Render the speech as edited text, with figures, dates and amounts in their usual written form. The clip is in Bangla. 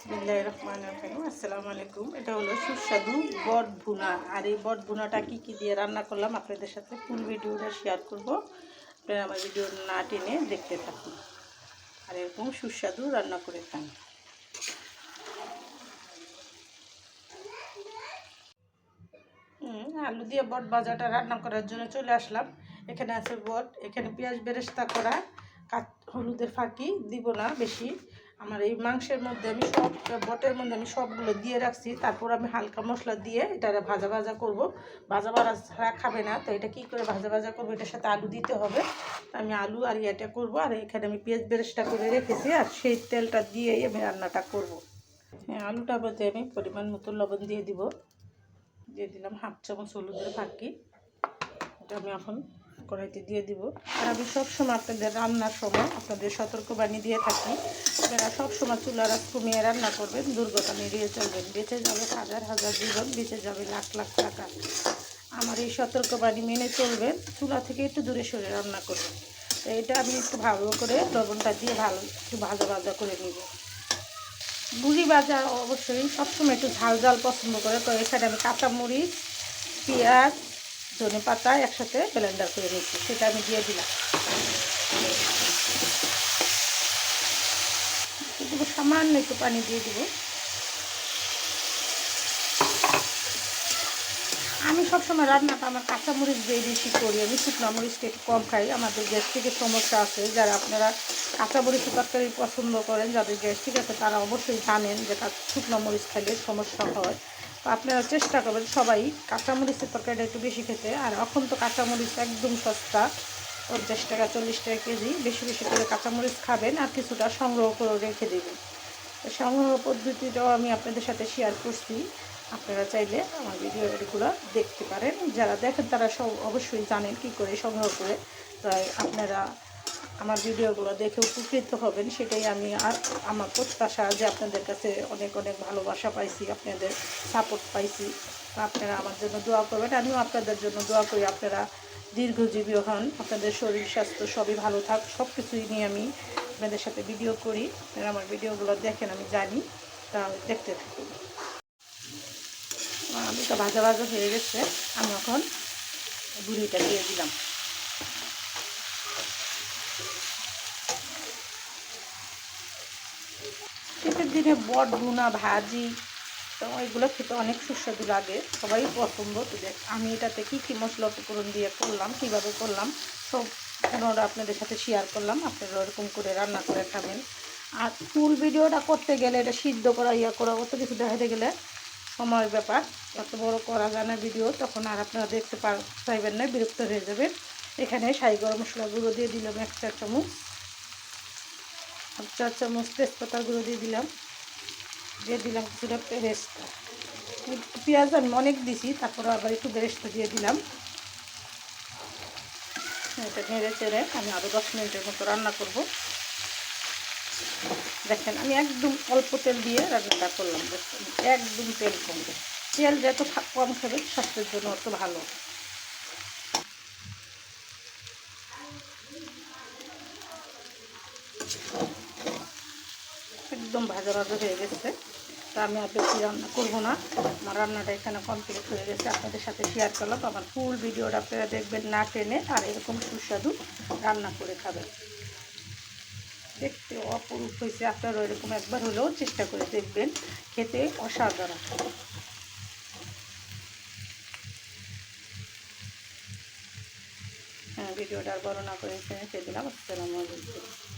বিসমিল্লাহির রহমানির রহিম। আসসালামু আলাইকুম। এটা হলো সুস্বাদু বট ভুনা। আর এই বট ভুনাটা কী দিয়ে রান্না করলাম আপনাদের সাথে ফুল ভিডিওটা শেয়ার করব। আপনারা আমার ভিডিও না টেনে দেখতে থাকুন আর এরকম সুস্বাদু রান্না করে খান। আলু দিয়ে বট ভাজাটা রান্না করার জন্য চলে আসলাম। এখানে আছে বট, এখানে পেঁয়াজ বেরেস্তা করা, হলুদের ফাঁকি দিব না বেশি। আমার এই মাংসের মধ্যে আমি বটের মধ্যে আমি সবগুলো দিয়ে রাখছি। তারপর আমি হালকা মশলা দিয়ে এটা ভাজা ভাজা করব। ভাজা ছাড়া খাবে না, তো এটা কী করে ভাজা ভাজা করবো, এটার সাথে আলু দিতে হবে। আমি আলু আর এটা করবো। আর এখানে আমি পেঁয়াজ বেরেস্তা করে রেখেছি, আর সেই তেলটা দিয়েই আমি রান্নাটা করব। আলুটার মধ্যে আমি পরিমাণ মতো লবণ দিয়ে দিলাম হাফ চামচ হলুদের ফাঁকি। এটা আমি এখন কড়াইতে দিয়ে দিব। আর আমি সবসময় আপনাদের রান্নার সময় আপনাদের সতর্কবাণী দিয়ে থাকি, আপনারা সবসময় চুলার আঁচ কমিয়ে রান্না করবেন, দুর্ঘটনা এড়িয়ে চলবেন। বেঁচে যাবে হাজার হাজার জীবন, বেঁচে যাবে লাখ লাখ টাকা। আমার এই সতর্কবাণী মেনে চলবেন, চুলা থেকে একটু দূরে সরে রান্না করবেন। তো এটা আমি একটু ভালো করে লবণটা দিয়ে একটু ভাজা ভাজা করে নিব। বুড়ি ভাজা অবশ্যই সবসময় একটু ঝাল ঝাল পছন্দ করে। তো এখানে আমি কাঁচামরিচ, পেঁয়াজ, ধনে পাতা একসাথে ব্লেন্ডার করে নিচ্ছি, সেটা আমি দিয়ে দিলাম। সামান্য একটু পানি দিয়ে দিব। আমি সবসময় রান্নাটা আমার কাঁচামরিচ দিয়ে বেশি করি, আমি শুকনো মরিচটা একটু কম খাই। আমাদের গ্যাস্ট্রিকের সমস্যা আছে, যারা আপনারা কাঁচামরিচ তরকারি পছন্দ করেন, যাদের গ্যাস্ট্রিক আছে তারা অবশ্যই জানেন যে শুকনো মরিচ খাইলে সমস্যা হয়। তো আপনারা চেষ্টা করবেন সবাই কাঁচামরিচের তরকারিটা একটু বেশি খেতে। আর এখন তো কাঁচামরিচ একদম সস্তা, 50 টাকা 40 টাকা কেজি। বেশি বেশি করে কাঁচামরিচ খাবেন আর কিছুটা সংগ্রহ করে রেখে দেবেন। সংগ্রহ পদ্ধতিটাও আমি আপনাদের সাথে শেয়ার করছি, আপনারা চাইলে আমার ভিডিওগুলো দেখতে পারেন। যারা দেখেন তারা অবশ্যই জানেন কি করে সংগ্রহ করে। তাই আপনারা আমার ভিডিওগুলো দেখে উপকৃত হবেন, সেটাই আমি আর আমার প্রত্যাশা যে আপনাদের কাছে অনেক অনেক ভালোবাসা পাইছি, আপনাদের সাপোর্ট পাইছি। আপনারা আমার জন্য দোয়া করবেন, আমিও আপনাদের জন্য দোয়া করি আপনারা দীর্ঘজীবী হন, আপনাদের শরীর স্বাস্থ্য সবই ভালো থাক। সব কিছুই নিয়ে আমি আপনাদের সাথে ভিডিও করি, আপনারা আমার ভিডিওগুলো দেখেন, আমি জানি। তা দেখতে থাকুন। আলুটা ভাজা ভাজা হয়ে গেছে, আমি এখন বুড়িটা দিয়ে দিলাম। শীতের দিনে বট ভুনা ভাজি, তো এগুলো খেতে অনেক সুস্বাদু লাগে, সবাই পছন্দ। তো আমি এটাতে কী কী মশলা উপকরণ দিয়ে করলাম, কীভাবে করলাম, সব ওরা আপনাদের সাথে শেয়ার করলাম। আপনারা ওরকম করে রান্না করে খাবেন। আর ফুল ভিডিওটা করতে গেলে এটা সিদ্ধ করা করা অত কিছু দেখাতে গেলে সময়ের ব্যাপার, এত বড় করা যায় না ভিডিও, তখন আর আপনারা দেখতে চাইবেন না, বিরক্ত হয়ে যাবেন। এখানে শাহি গরম মশলা গুঁড়ো দিয়ে দিলাম 1 চা চামচ, 1 চা চামচ তেজপাতার গুঁড়ো দিয়ে দিলাম কিছুটা বেরেস্তা। পেঁয়াজ আমি অনেক দিছি, তারপরে আবার একটু বেরেস্তা দিয়ে দিলাম। এটা নেড়ে চেড়ে আমি আরও 10 মিনিটের মতো রান্না করব। দেখেন আমি একদম অল্প তেল দিয়ে রান্নাটা করলাম, একদম তেল কম। তেল যত কম খাবে স্বাস্থ্যের জন্য অত ভালো। একদম ভাজা ভাজা হয়ে গেছে, তা আমি আর বেশি রান্না করবো না। আমার রান্নাটা এখানে কমপ্লিট হয়ে গেছে, আপনাদের সাথে শেয়ার করলাম। আমার ফুল ভিডিওটা আপনারা দেখবেন না টেনে, আর এরকম সুস্বাদু রান্না করে খাবেন। দেখতে অপরূপ হয়েছে, আপনারা এরকম একবার হলেও চেষ্টা করে দেখবেন, খেতে অসাধারণ। ভিডিওটা আর বড় না করে রেখে দিলাম। আসসালামু আলাইকুম।